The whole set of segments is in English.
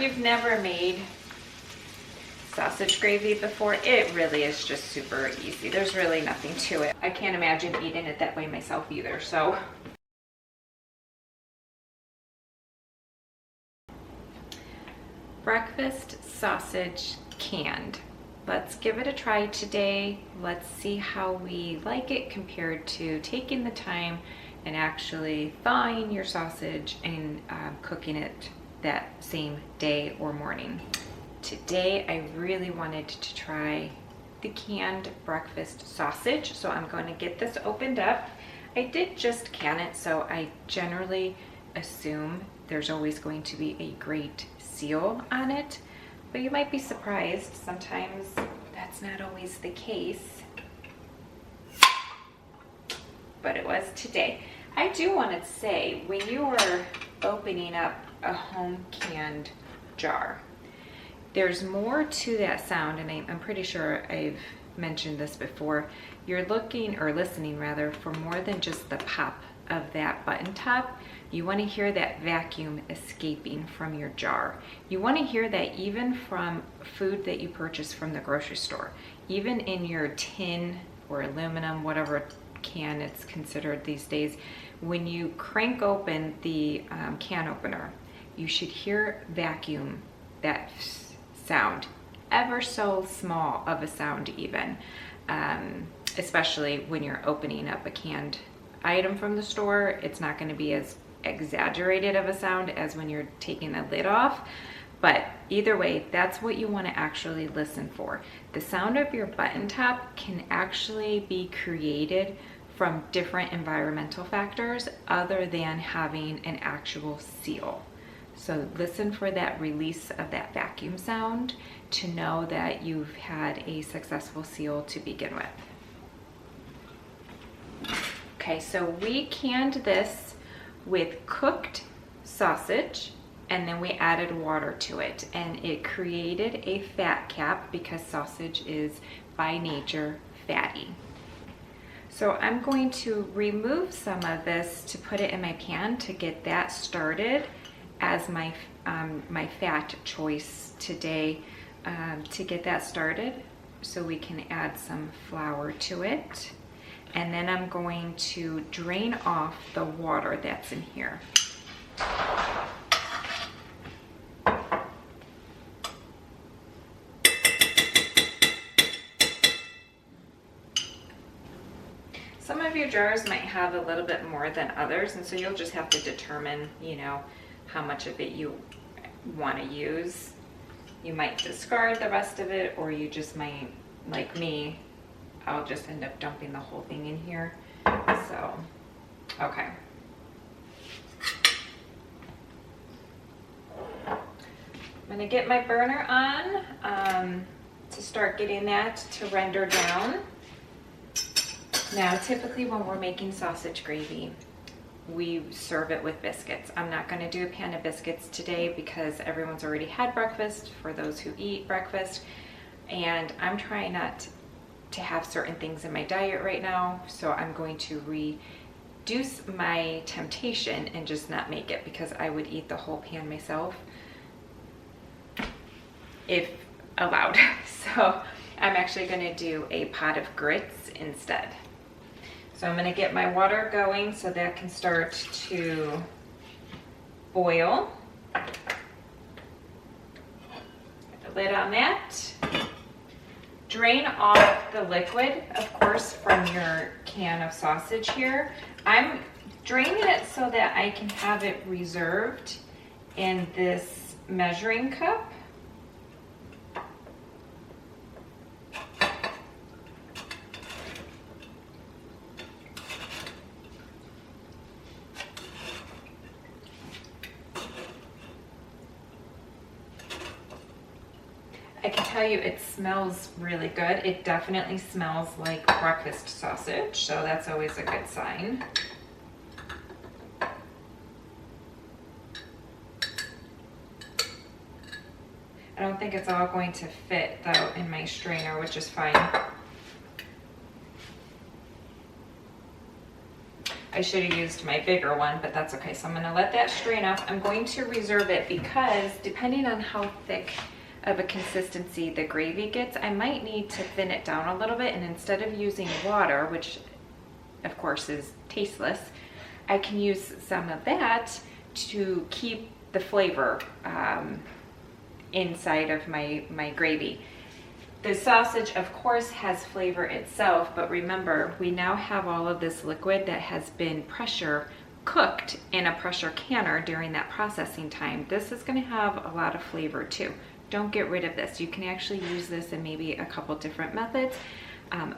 you've never made sausage gravy before, it really is just super easy. There's really nothing to it. I can't imagine eating it that way myself either, so. Breakfast sausage canned. Let's give it a try today. Let's see how we like it compared to taking the time and actually thawing your sausage and cooking it that same day or morning. Today, I really wanted to try the canned breakfast sausage, so I'm going to get this opened up. I did just can it, so I generally assume there's always going to be a great seal on it, but you might be surprised. Sometimes that's not always the case, but it was today. I do want to say, when you are opening up a home canned jar, there's more to that sound, and I'm pretty sure I've mentioned this before. You're looking, or listening rather, for more than just the pop of that button top. You want to hear that vacuum escaping from your jar. You want to hear that even from food that you purchase from the grocery store, even in your tin or aluminum, whatever can it's considered these days. When you crank open the can opener, you should hear vacuum, that sound, ever so small of a sound even, especially when you're opening up a canned item from the store. It's not going to be as exaggerated of a sound as when you're taking the lid off, but either way, that's what you want to actually listen for. The sound of your button top can actually be created from different environmental factors other than having an actual seal. So listen for that release of that vacuum sound to know that you've had a successful seal to begin with. Okay, so we canned this with cooked sausage, and then we added water to it, and it created a fat cap because sausage is by nature fatty. So I'm going to remove some of this to put it in my pan to get that started as my my fat choice today, to get that started, so we can add some flour to it. And then I'm going to drain off the water that's in here. Some of your jars might have a little bit more than others, and so you'll just have to determine, you know, how much of it you want to use. You might discard the rest of it, or you just might, like me, I'll just end up dumping the whole thing in here. So, okay. I'm gonna get my burner on to start getting that to render down. Now, typically when we're making sausage gravy, we serve it with biscuits. I'm not going to do a pan of biscuits today because everyone's already had breakfast, for those who eat breakfast, and I'm trying not to have certain things in my diet right now, so I'm going to reduce my temptation and just not make it, because I would eat the whole pan myself if allowed. So I'm actually going to do a pot of grits instead. So I'm going to get my water going so that can start to boil. Put the lid on that. Drain off the liquid, of course, from your can of sausage here. I'm draining it so that I can have it reserved in this measuring cup. I can tell you it smells really good. It definitely smells like breakfast sausage, so that's always a good sign. I don't think it's all going to fit though in my strainer, which is fine. I should have used my bigger one, but that's okay. So I'm gonna let that strain off. I'm going to reserve it because depending on how thick of a consistency the gravy gets, I might need to thin it down a little bit, and instead of using water, which of course is tasteless, I can use some of that to keep the flavor inside of my gravy. The sausage, of course, has flavor itself, but remember, we now have all of this liquid that has been pressure cooked in a pressure canner during that processing time. This is going to have a lot of flavor too. Don't get rid of this. You can actually use this in maybe a couple different methods.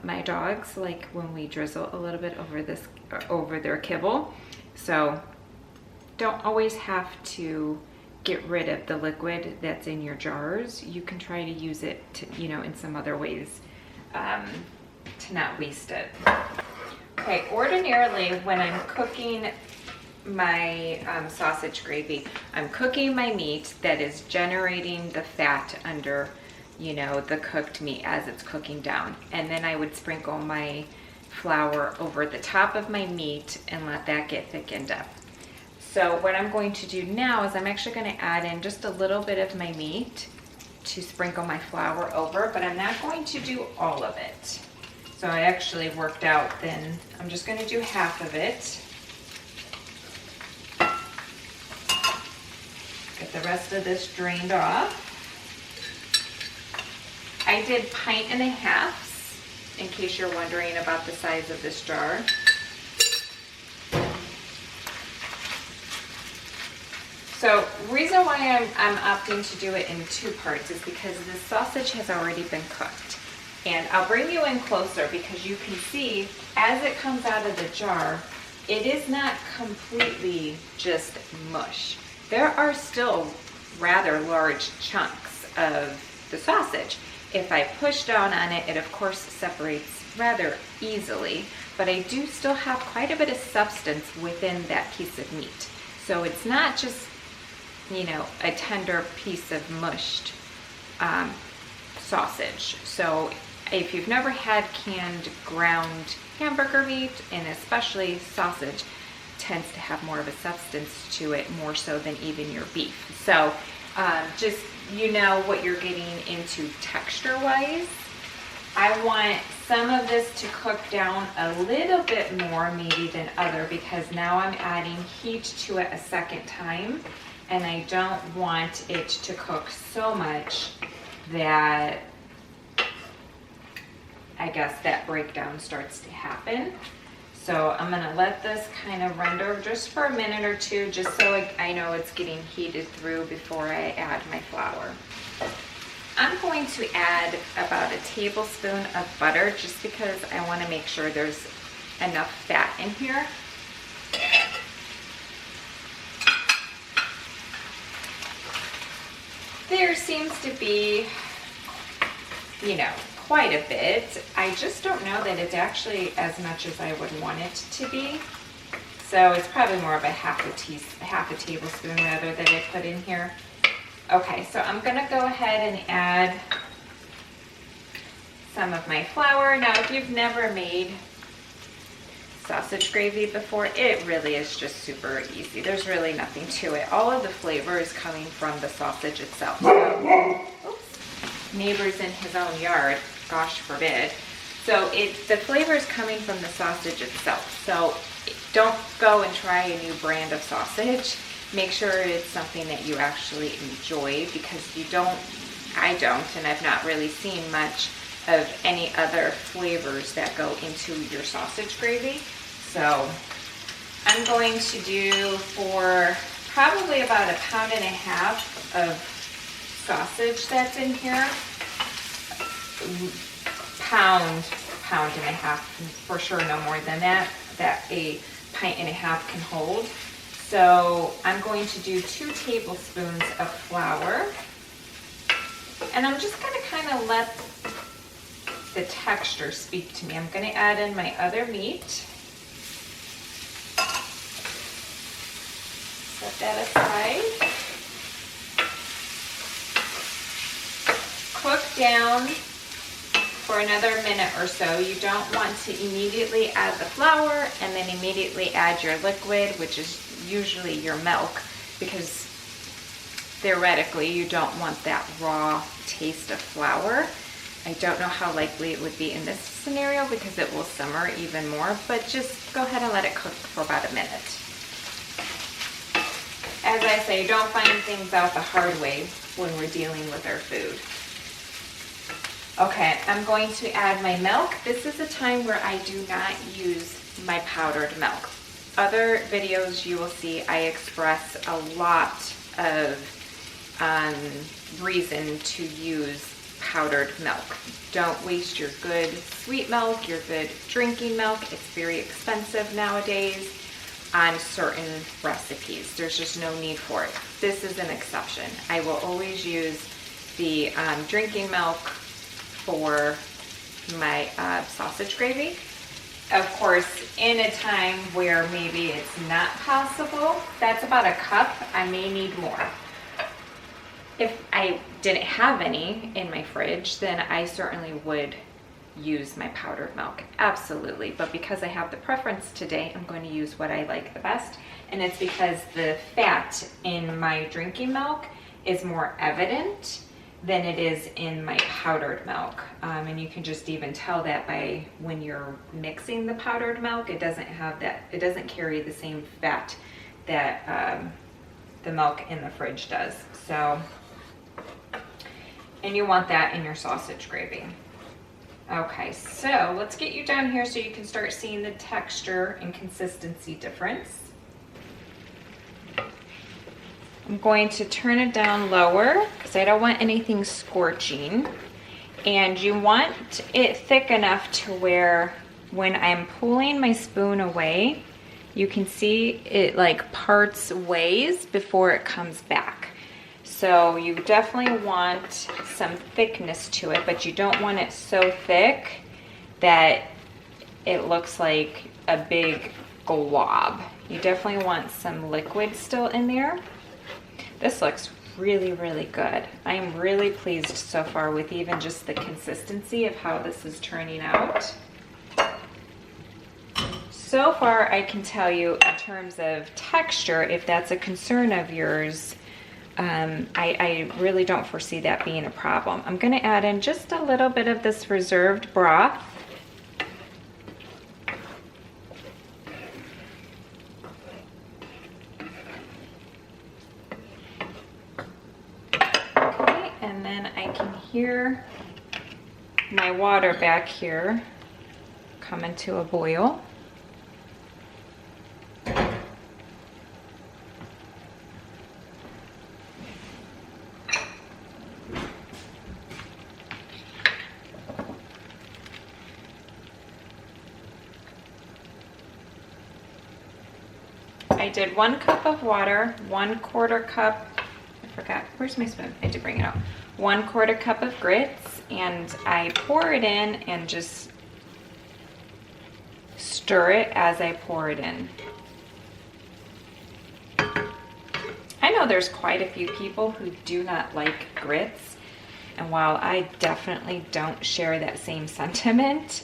My dogs like when we drizzle a little bit over their kibble, so don't always have to get rid of the liquid that's in your jars. You can try to use it to, in some other ways to not waste it. Okay, ordinarily when I'm cooking my sausage gravy, I'm cooking my meat that is generating the fat under the cooked meat as it's cooking down, and then I would sprinkle my flour over the top of my meat and let that get thickened up. So what I'm going to do now is I'm actually going to add in just a little bit of my meat to sprinkle my flour over, but I'm not going to do all of it. So I actually worked out then I'm just going to do half of it. Get the rest of this drained off. I did 1.5 pints, in case you're wondering about the size of this jar. So reason why I'm opting to do it in 2 parts is because the sausage has already been cooked. And I'll bring you in closer because you can see as it comes out of the jar, it is not completely just mush. There are still rather large chunks of the sausage. If I push down on it, it of course separates rather easily, but I do still have quite a bit of substance within that piece of meat. So it's not just, a tender piece of mushed sausage. So if you've never had canned ground hamburger meat, and especially sausage, tends to have more of a substance to it, more so than even your beef. So just what you're getting into texture wise. I want some of this to cook down a little bit more maybe than other, because now I'm adding heat to it a second time, and I don't want it to cook so much that I guess that breakdown starts to happen. So I'm gonna let this kind of render just for a minute or two, just so I know it's getting heated through before I add my flour. I'm going to add about a tablespoon of butter just because I want to make sure there's enough fat in here. There seems to be, quite a bit. I just don't know that it's actually as much as I would want it to be. So it's probably more of a half a tablespoon rather that I put in here. Okay, so I'm gonna go ahead and add some of my flour. Now, if you've never made sausage gravy before, it really is just super easy. There's really nothing to it. All of the flavor is coming from the sausage itself. So, oops, neighbors in his own yard, gosh forbid. So the flavor is coming from the sausage itself. So don't go and try a new brand of sausage. Make sure it's something that you actually enjoy, because I don't, and I've not really seen much of any other flavors that go into your sausage gravy. So I'm going to do for probably about 1.5 pounds of sausage that's in here. Pound and a half, for sure, no more than that a 1.5 pints can hold. So I'm going to do 2 tablespoons of flour, and I'm just going to kind of let the texture speak to me. I'm going to add in my other meat. Set that aside. Cook down for another minute or so. You don't want to immediately add the flour and then immediately add your liquid, which is usually your milk, because theoretically you don't want that raw taste of flour. I don't know how likely it would be in this scenario because it will simmer even more, but just go ahead and let it cook for about a minute. As I say, don't find things out the hard way when we're dealing with our food. Okay, I'm going to add my milk. This is a time where I do not use my powdered milk. Other videos you will see I express a lot of reason to use powdered milk. Don't waste your good sweet milk, your good drinking milk. It's very expensive nowadays on certain recipes. There's just no need for it. This is an exception. I will always use the drinking milk for my sausage gravy. Of course, in a time where maybe it's not possible, that's about a cup. I may need more. If I didn't have any in my fridge, then I certainly would use my powdered milk, absolutely. But because I have the preference today, I'm going to use what I like the best. And it's because the fat in my drinking milk is more evident than it is in my powdered milk. And you can just even tell that by when you're mixing the powdered milk, it doesn't have that, it doesn't carry the same fat that the milk in the fridge does. So, and you want that in your sausage gravy. Okay, so let's get you down here so you can start seeing the texture and consistency difference. I'm going to turn it down lower because I don't want anything scorching. And you want it thick enough to where when I'm pulling my spoon away, you can see it like parts ways before it comes back. So you definitely want some thickness to it, but you don't want it so thick that it looks like a big glob. You definitely want some liquid still in there. This looks really, really good. I am really pleased so far with even just the consistency of how this is turning out. So far, I can tell you in terms of texture, if that's a concern of yours, I really don't foresee that being a problem. I'm going to add in just a little bit of this reserved broth. Okay, and then I can hear my water back here coming to a boil. I did 1 cup of water, 1/4 cup, I forgot, where's my spoon? I did bring it out. 1/4 cup of grits, and I pour it in and just stir it as I pour it in. I know there's quite a few people who do not like grits, and while I definitely don't share that same sentiment,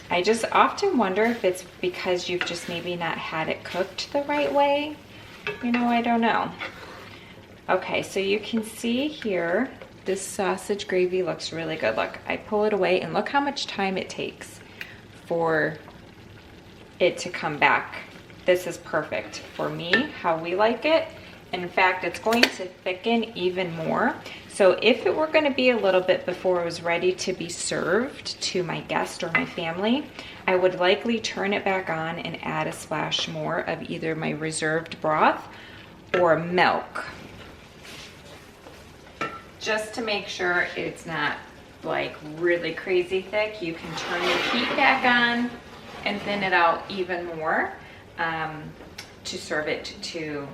I just often wonder if it's because you've just maybe not had it cooked the right way. You know, I don't know. Okay, so you can see here, this sausage gravy looks really good. Look, I pull it away and look how much time it takes for it to come back. This is perfect for me, how we like it. In fact, it's going to thicken even more. So if it were going to be a little bit before it was ready to be served to my guest or my family, I would likely turn it back on and add a splash more of either my reserved broth or milk, just to make sure it's not like really crazy thick. You can turn the heat back on and thin it out even more to serve it to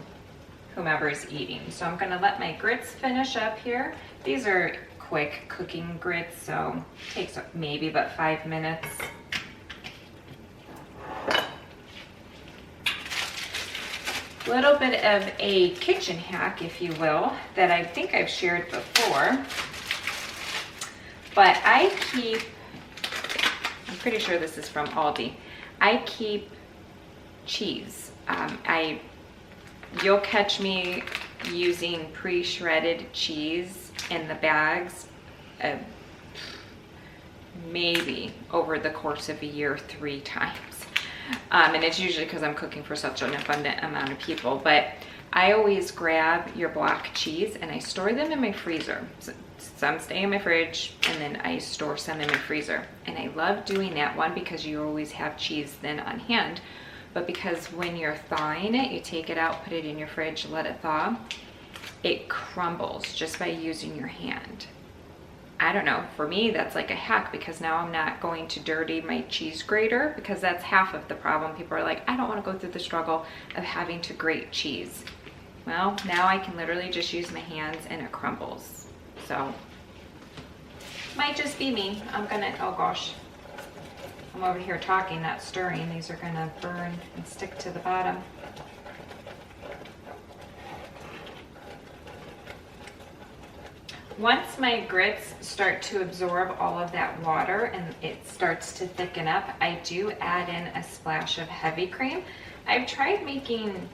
whomever is eating. So I'm gonna let my grits finish up here. These are quick cooking grits, so it takes maybe about 5 minutes. A little bit of a kitchen hack, if you will, that I think I've shared before. But I keep, I'm pretty sure this is from Aldi. I keep cheese. You'll catch me using pre-shredded cheese in the bags, maybe over the course of a year 3 times. And it's usually because I'm cooking for such an abundant amount of people. But I always grab your block cheese and I store them in my freezer. So some stay in my fridge and then I store some in my freezer. And I love doing that, one, because you always have cheese then on hand, but because when you're thawing it, you take it out, put it in your fridge, let it thaw, it crumbles just by using your hand. I don't know, for me that's like a hack, because now I'm not going to dirty my cheese grater, because that's half of the problem. People are like, I don't want to go through the struggle of having to grate cheese. Well, now I can literally just use my hands and it crumbles. So, might just be me. I'm gonna, oh gosh. I'm over here talking, not stirring. These are gonna burn and stick to the bottom. Once my grits start to absorb all of that water and it starts to thicken up, I do add in a splash of heavy cream. I've tried making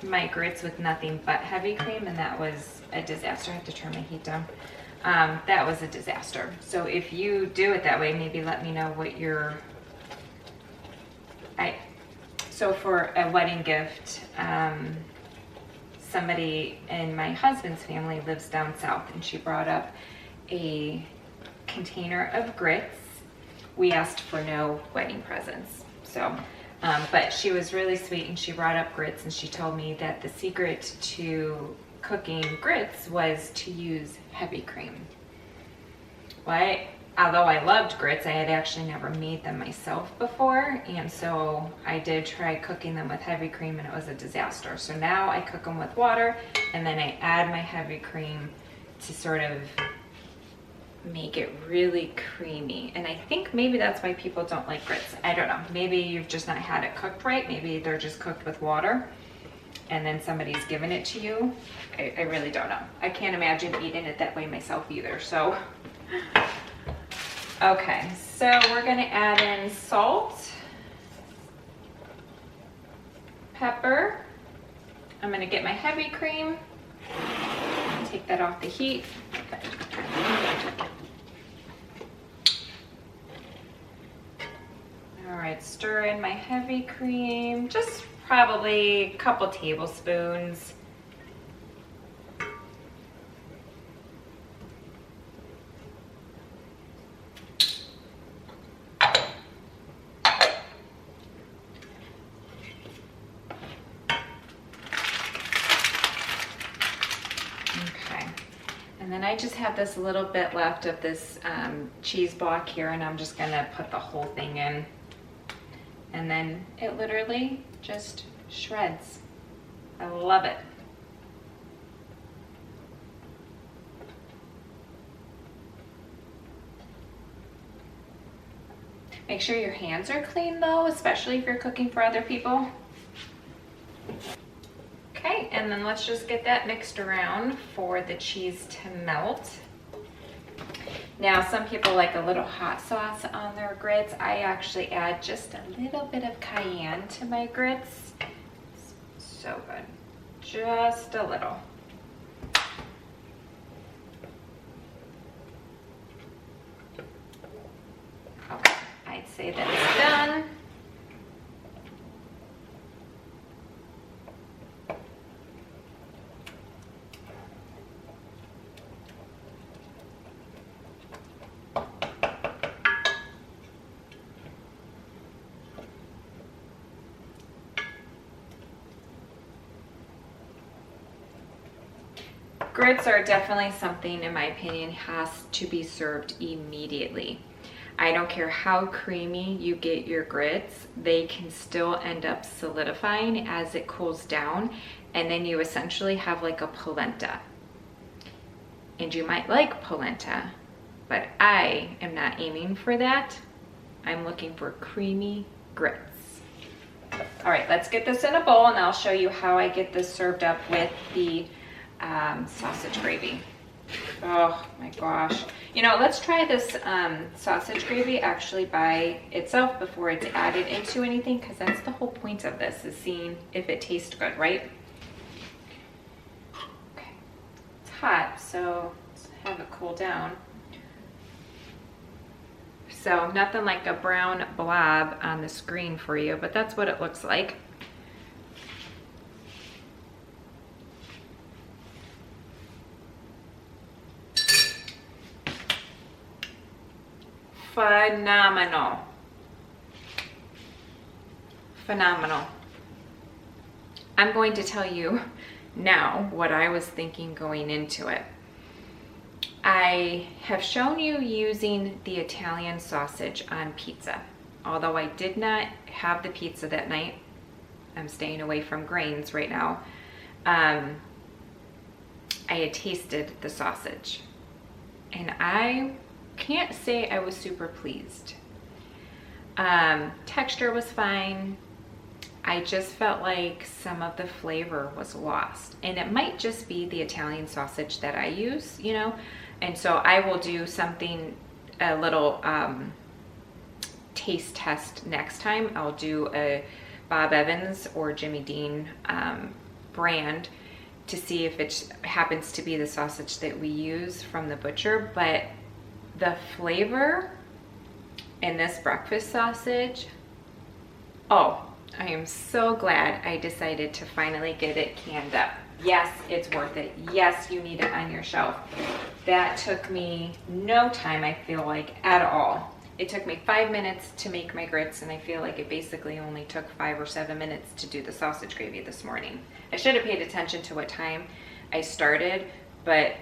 my grits with nothing but heavy cream and that was a disaster. I have to turn my heat down. That was a disaster. So if you do it that way, maybe let me know what your... So for a wedding gift, somebody in my husband's family lives down south and she brought up a container of grits. We asked for no wedding presents. So, but she was really sweet and she brought up grits and she told me that the secret to cooking grits was to use heavy cream. Well, although I loved grits, I had actually never made them myself before, and so I did try cooking them with heavy cream and it was a disaster. So now I cook them with water and then I add my heavy cream to sort of make it really creamy. And I think maybe that's why people don't like grits. I don't know. Maybe you've just not had it cooked right. Maybe they're just cooked with water and then somebody's given it to you. I really don't know. I can't imagine eating it that way myself either. So, okay, so we're gonna add in salt, pepper. I'm gonna get my heavy cream, take that off the heat. All right, stir in my heavy cream, just probably a couple tablespoons. And then I just have this little bit left of this cheese block here, and I'm just gonna put the whole thing in. And then it literally just shreds. I love it. Make sure your hands are clean though, especially if you're cooking for other people. Okay, and then let's just get that mixed around for the cheese to melt. Now, some people like a little hot sauce on their grits. I actually add just a little bit of cayenne to my grits. So good. Just a little. Okay, I'd say that's done. Grits are definitely something, in my opinion, has to be served immediately. I don't care how creamy you get your grits, they can still end up solidifying as it cools down, and then you essentially have like a polenta. And you might like polenta, but I am not aiming for that. I'm looking for creamy grits. All right, let's get this in a bowl and I'll show you how I get this served up with the sausage gravy. Oh my gosh. You know, let's try this sausage gravy actually by itself before it's added into anything, because that's the whole point of this, is seeing if it tastes good, right? Okay, it's hot, so let's have it cool down. So nothing like a brown blob on the screen for you, but that's what it looks like. Phenomenal. Phenomenal. I'm going to tell you now what I was thinking going into it. I have shown you using the Italian sausage on pizza. Although I did not have the pizza that night, I'm staying away from grains right now. I had tasted the sausage, and I can't say I was super pleased. Texture was fine. I just felt like some of the flavor was lost, and it might just be the Italian sausage that I use, you know. And so I will do something, a little taste test next time. I'll do a Bob Evans or Jimmy Dean brand to see if it happens to be the sausage that we use from the butcher. But the flavor in this breakfast sausage, oh, I am so glad I decided to finally get it canned up. Yes, it's worth it. Yes, you need it on your shelf. That took me no time, I feel like, at all. It took me 5 minutes to make my grits, and I feel like it basically only took 5 or 7 minutes to do the sausage gravy this morning. I should have paid attention to what time I started, but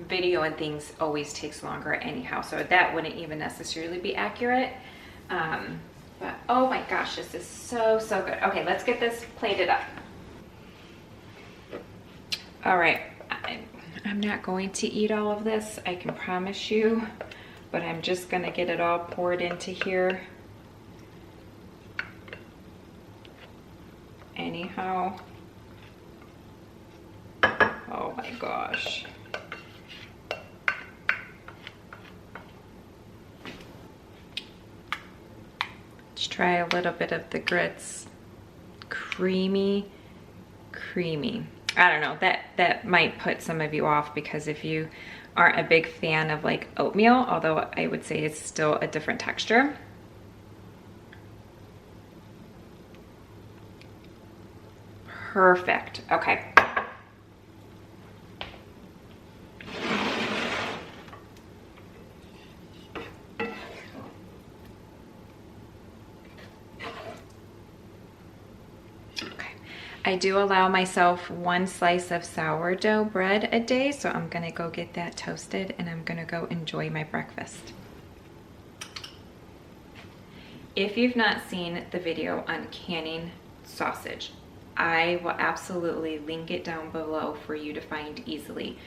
video and things always takes longer anyhow, so that wouldn't even necessarily be accurate. But oh my gosh, this is so good. Okay, let's get this plated up. All right, I'm not going to eat all of this, I can promise you, but I'm just gonna get it all poured into here. Anyhow, oh my gosh. Let's try a little bit of the grits. Creamy. I don't know, that might put some of you off, because if you aren't a big fan of like oatmeal, although I would say it's still a different texture. Perfect. Okay. I do allow myself 1 slice of sourdough bread a day, so I'm gonna go get that toasted and I'm gonna go enjoy my breakfast. If you've not seen the video on canning sausage, I will absolutely link it down below for you to find easily.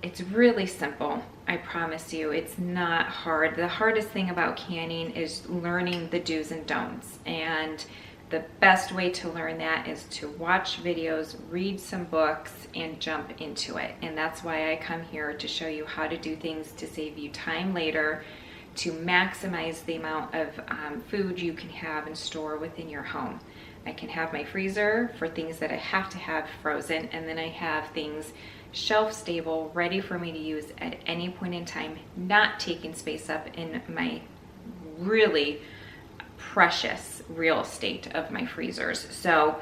It's really simple, I promise you. It's not hard. The hardest thing about canning is learning the do's and don'ts, and the best way to learn that is to watch videos, read some books, and jump into it. And that's why I come here, to show you how to do things to save you time later, to maximize the amount of food you can have and store within your home. I can have my freezer for things that I have to have frozen, and then I have things shelf stable, ready for me to use at any point in time, not taking space up in my really precious real estate of my freezers. So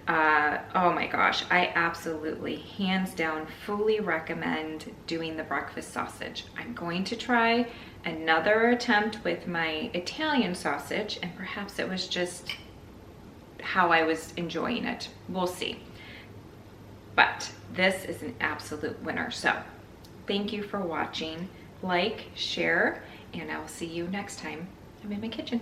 oh my gosh, I absolutely, hands down, fully recommend doing the breakfast sausage. I'm going to try another attempt with my Italian sausage, and perhaps it was just how I was enjoying it. We'll see. But this is an absolute winner. So thank you for watching. Like, share, and I'll see you next time I'm in my kitchen.